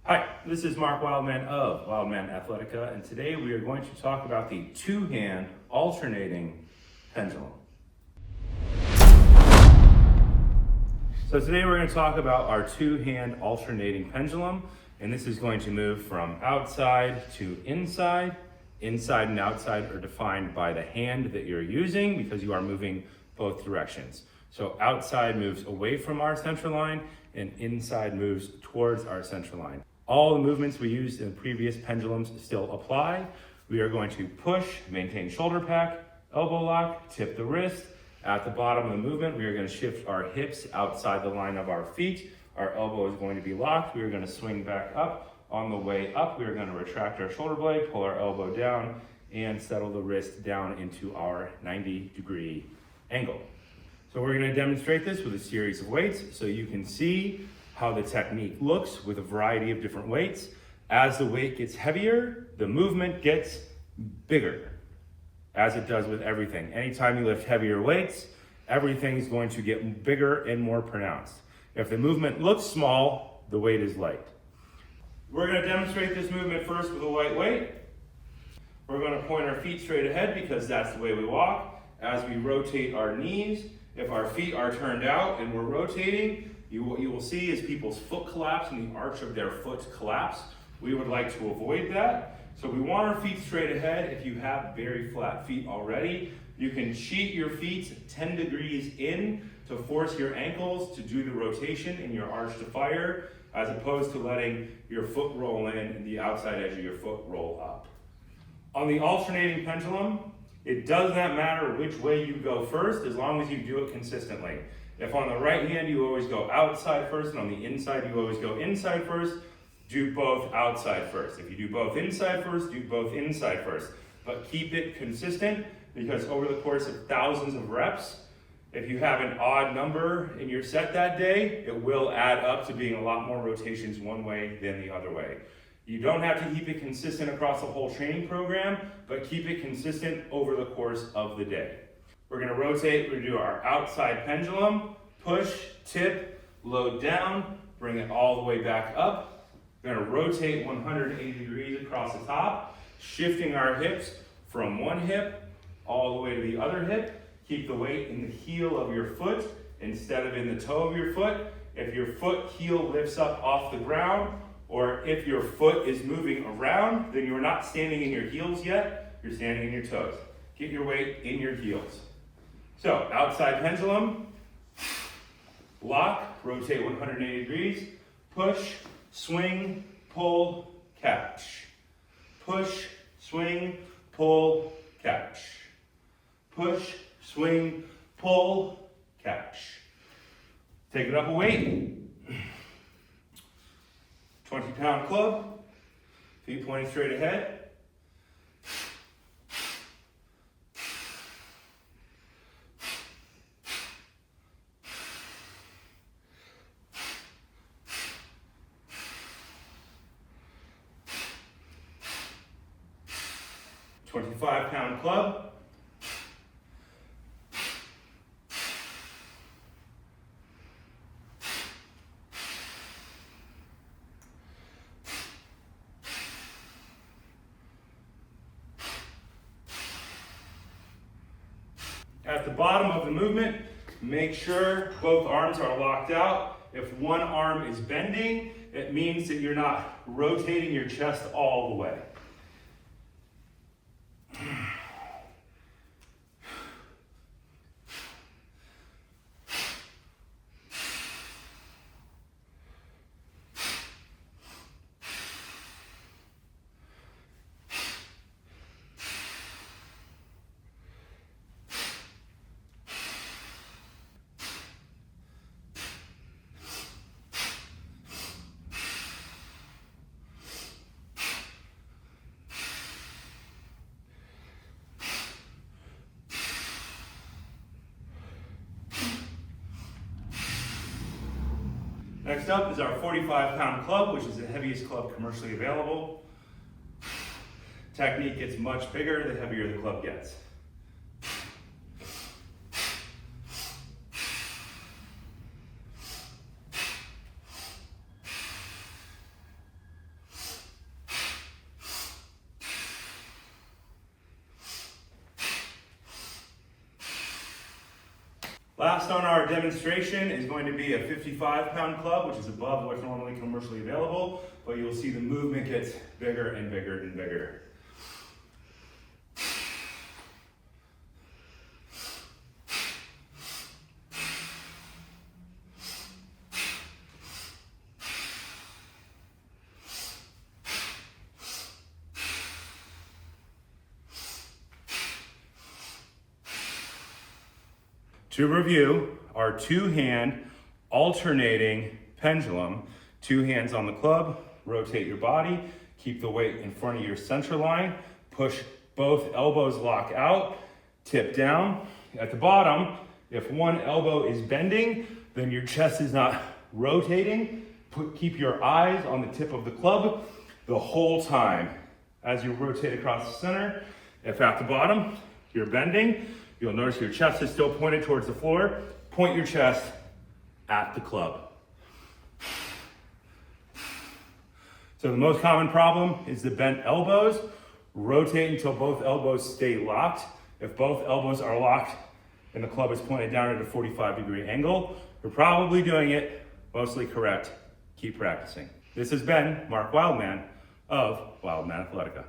Hi, this is Mark Wildman of Wildman Athletica, and today we are going to talk about the two-hand alternating pendulum. So today we're going to talk about our two-hand alternating pendulum, and this is going to move from outside to inside. Inside and outside are defined by the hand that you're using because you are moving both directions. So outside moves away from our center line and inside moves towards our center line. All the movements we used in previous pendulums still apply. We are going to push, maintain shoulder pack, elbow lock, tip the wrist. At the bottom of the movement, we are going to shift our hips outside the line of our feet. Our elbow is going to be locked. We are going to swing back up. On the way up, we are going to retract our shoulder blade, pull our elbow down, and settle the wrist down into our 90-degree angle. So we're going to demonstrate this with a series of weights so you can see how the technique looks with a variety of different weights. As the weight gets heavier, the movement gets bigger, as it does with everything. Anytime you lift heavier weights, everything's going to get bigger and more pronounced. If the movement looks small, the weight is light. We're going to demonstrate this movement first with a light weight. We're going to point our feet straight ahead because that's the way we walk. As we rotate our knees, if our feet are turned out and we're rotating, what you will see is people's foot collapse and the arch of their foot collapse. We would like to avoid that. So we want our feet straight ahead. If you have very flat feet already, you can cheat your feet 10 degrees in to force your ankles to do the rotation in your arch to fire, as opposed to letting your foot roll in and the outside edge of your foot roll up. On the alternating pendulum, it does not matter which way you go first, as long as you do it consistently. If on the right hand you always go outside first, and on the inside you always go inside first, do both outside first. If you do both inside first, do both inside first. But keep it consistent, because over the course of thousands of reps, if you have an odd number in your set that day, it will add up to being a lot more rotations one way than the other way. You don't have to keep it consistent across the whole training program, but keep it consistent over the course of the day. We're going to rotate. We're going to do our outside pendulum, push, tip, load down, bring it all the way back up. We're going to rotate 180 degrees across the top, shifting our hips from one hip all the way to the other hip. Keep the weight in the heel of your foot instead of in the toe of your foot. If your foot heel lifts up off the ground, or if your foot is moving around, then you're not standing in your heels yet, you're standing in your toes. Get your weight in your heels. So, outside pendulum, lock, rotate 180 degrees, push, swing, pull, catch. Push, swing, pull, catch. Push, swing, pull, catch. Take it up a weight. 20-pound club, feet pointing straight ahead. £25-pound club. At the bottom of the movement, make sure both arms are locked out. If one arm is bending, it means that you're not rotating your chest all the way. Next up is our 45-pound club, which is the heaviest club commercially available. Technique gets much bigger the heavier the club gets. Last on our demonstration is going to be a 55-pound club, which is above what's normally commercially available, but you'll see the movement gets bigger and bigger and bigger. To review, our two-hand alternating pendulum, two hands on the club, rotate your body, keep the weight in front of your center line, push both elbows lock out, tip down. At the bottom, if one elbow is bending, then your chest is not rotating. Keep your eyes on the tip of the club the whole time as you rotate across the center. If at the bottom, you're bending, you'll notice your chest is still pointed towards the floor. Point your chest at the club. So the most common problem is the bent elbows. Rotate until both elbows stay locked. If both elbows are locked and the club is pointed down at a 45-degree angle, you're probably doing it mostly correct. Keep practicing. This has been Mark Wildman of Wildman Athletica.